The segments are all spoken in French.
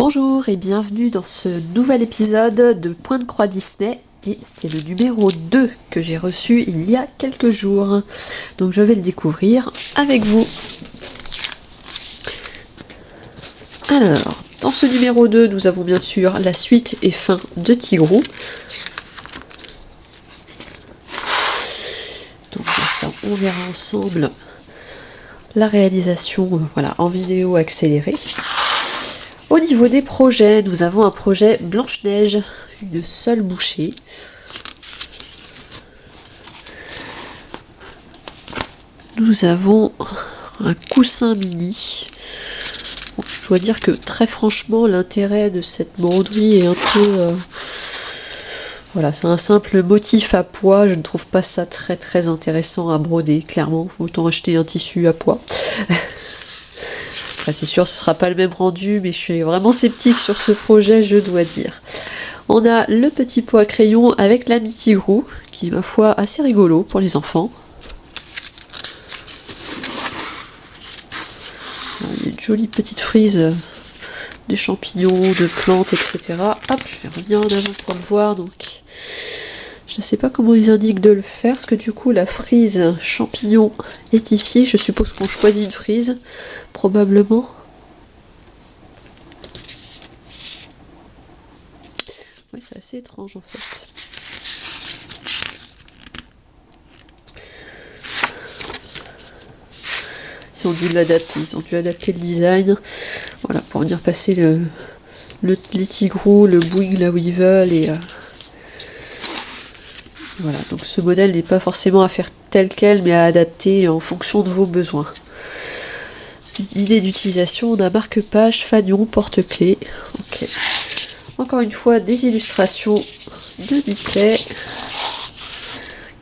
Bonjour et bienvenue dans ce nouvel épisode de Point de Croix Disney, et c'est le numéro 2 que j'ai reçu il y a quelques jours. Donc je vais le découvrir avec vous. Alors, dans ce numéro 2, nous avons bien sûr la suite et fin de Tigrou. Donc ça, on verra ensemble la réalisation en vidéo accélérée. Au niveau des projets, nous avons un projet Blanche-Neige, une seule bouchée. Nous avons un coussin mini. Bon, je dois dire que très franchement, l'intérêt de cette broderie est un peu... Voilà, c'est un simple motif à pois. Je ne trouve pas ça très intéressant à broder, clairement. Autant acheter un tissu à pois. Enfin, c'est sûr, ce sera pas le même rendu, mais je suis vraiment sceptique sur ce projet, je dois dire. On a le petit pot à crayon avec l'ami Tigrou, qui est ma foi assez rigolo pour les enfants. Il y a une jolie petite frise de champignons, de plantes, etc. Hop, je vais revenir en avant pour le voir. Donc, je ne sais pas comment ils indiquent de le faire, parce que du coup la frise champignon est ici. Je suppose qu'on choisit une frise, probablement. Oui, c'est assez étrange en fait. Ils ont dû l'adapter, ils ont dû adapter le design. Voilà, pour venir passer les tigrous, le Boing là où ils veulent. Et voilà, donc ce modèle n'est pas forcément à faire tel quel, mais à adapter en fonction de vos besoins. Idée d'utilisation, on a marque-page, fanion, porte-clés. Ok. Encore une fois, des illustrations de Mickey,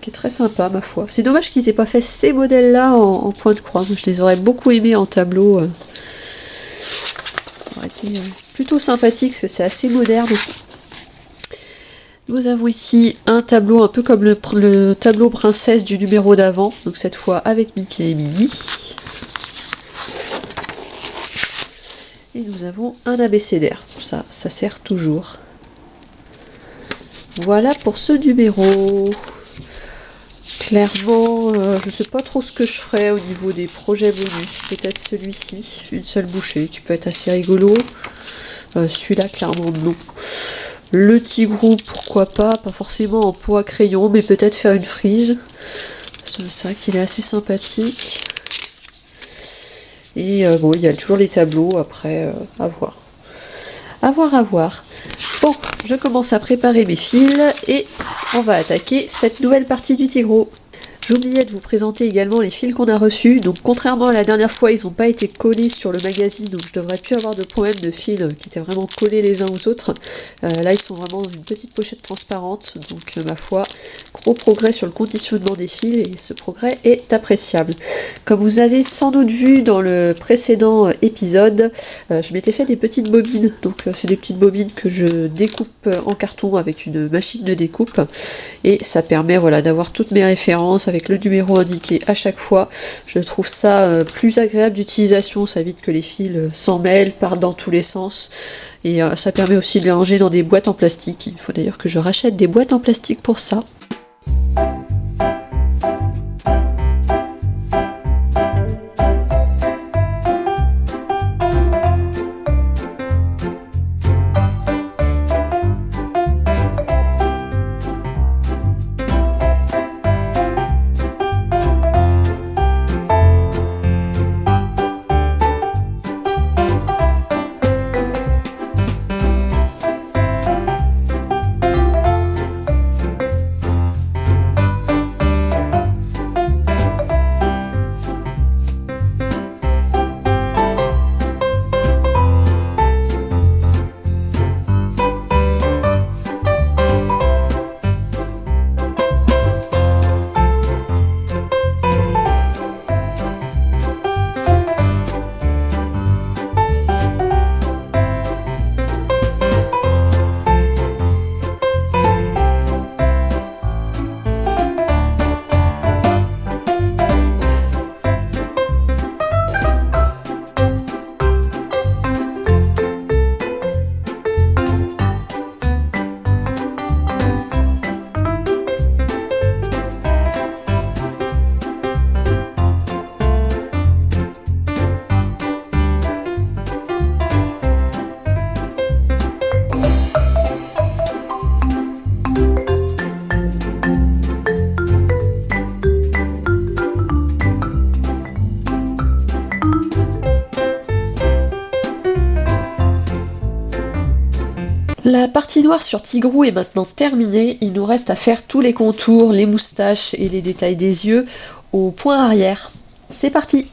qui est très sympa, ma foi. C'est dommage qu'ils aient pas fait ces modèles-là en point de croix. Je les aurais beaucoup aimés en tableau. Ça aurait été plutôt sympathique, parce que c'est assez moderne. Nous avons ici un tableau un peu comme le tableau princesse du numéro d'avant, donc cette fois avec Mickey et Minnie. Et nous avons un abécédaire, ça sert toujours. Voilà pour ce numéro. Clairement, je sais pas trop ce que je ferais au niveau des projets bonus. Peut-être celui-ci, une seule bouchée, qui peut être assez rigolo. Celui-là, clairement non. Le Tigrou, pourquoi pas forcément en pot à crayon, mais peut-être faire une frise. C'est vrai qu'il est assez sympathique. Et bon, il y a toujours les tableaux après, à voir. À voir. Bon, je commence à préparer mes fils et on va attaquer cette nouvelle partie du Tigrou. J'oubliais de vous présenter également les fils qu'on a reçus. Donc contrairement à la dernière fois, ils n'ont pas été collés sur le magazine, donc je devrais plus avoir de problème de fils qui étaient vraiment collés les uns aux autres. Là, ils sont vraiment dans une petite pochette transparente, donc ma foi, gros progrès sur le conditionnement des fils, et ce progrès est appréciable. Comme vous avez sans doute vu dans le précédent épisode, je m'étais fait des petites bobines. Donc c'est des petites bobines que je découpe en carton avec une machine de découpe, et ça permet d'avoir toutes mes références avec le numéro indiqué à chaque fois. Je trouve ça plus agréable d'utilisation, ça évite que les fils s'en mêlent, partent dans tous les sens, et ça permet aussi de les ranger dans des boîtes en plastique. Il faut d'ailleurs que je rachète des boîtes en plastique pour ça. partie noire sur Tigrou est maintenant terminée, il nous reste à faire tous les contours, les moustaches et les détails des yeux au point arrière. C'est parti!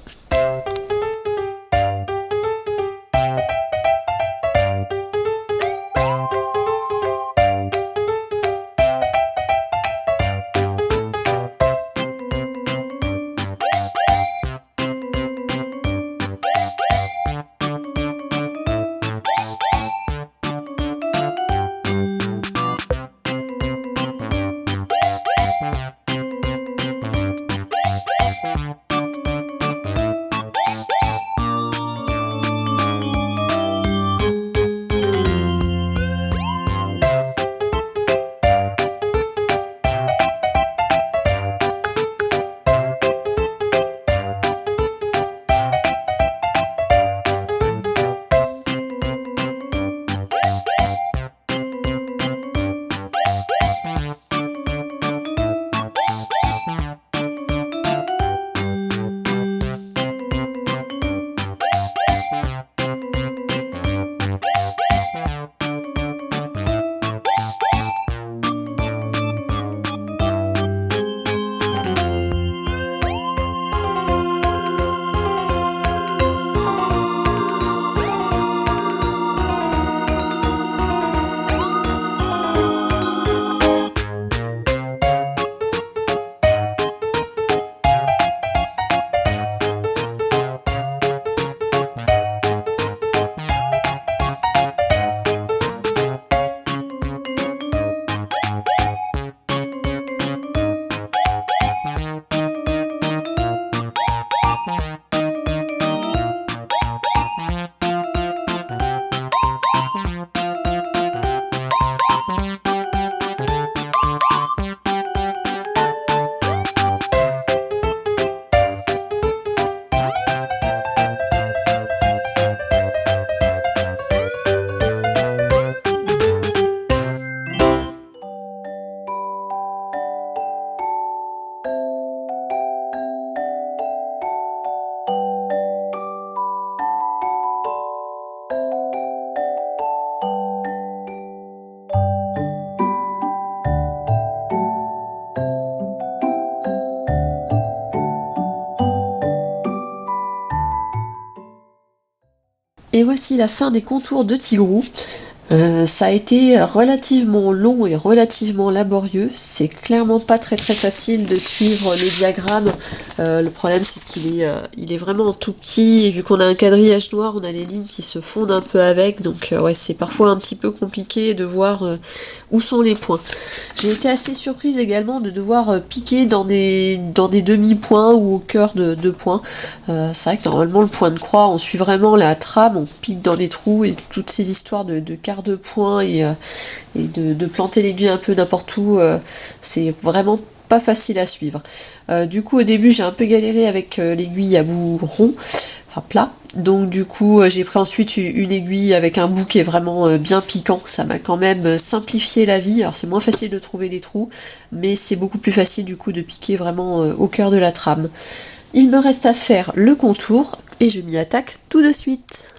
Et voici la fin des contours de Tigrou. Ça a été relativement long et relativement laborieux. C'est clairement pas très facile de suivre les diagrammes. Le problème c'est qu'il est vraiment tout petit, et vu qu'on a un quadrillage noir, on a les lignes qui se fondent un peu avec, donc ouais, c'est parfois un petit peu compliqué de voir où sont les points. J'ai été assez surprise également de devoir piquer dans des demi-points ou au cœur de points. C'est vrai que normalement le point de croix, on suit vraiment la trame, on pique dans les trous, et toutes ces histoires de quart de points et de planter l'aiguille un peu n'importe où, c'est vraiment pas facile à suivre. Du coup au début j'ai un peu galéré avec l'aiguille à bout rond, enfin plat, donc du coup j'ai pris ensuite une aiguille avec un bout qui est vraiment bien piquant. Ça m'a quand même simplifié la vie. Alors c'est moins facile de trouver les trous, mais c'est beaucoup plus facile du coup de piquer vraiment au cœur de la trame. Il me reste à faire le contour et je m'y attaque tout de suite.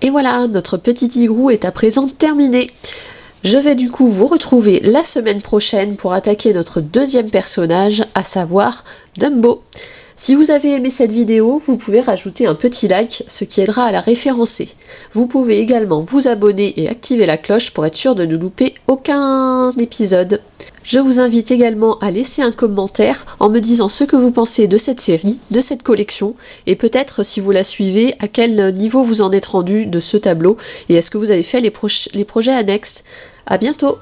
Et voilà, notre petit igloo est à présent terminé. Je vais du coup vous retrouver la semaine prochaine pour attaquer notre deuxième personnage, à savoir Dumbo. Si vous avez aimé cette vidéo, vous pouvez rajouter un petit like, ce qui aidera à la référencer. Vous pouvez également vous abonner et activer la cloche pour être sûr de ne louper aucun épisode. Je vous invite également à laisser un commentaire en me disant ce que vous pensez de cette série, de cette collection, et peut-être si vous la suivez, à quel niveau vous en êtes rendu de ce tableau, et est-ce que vous avez fait les projets annexes. À bientôt!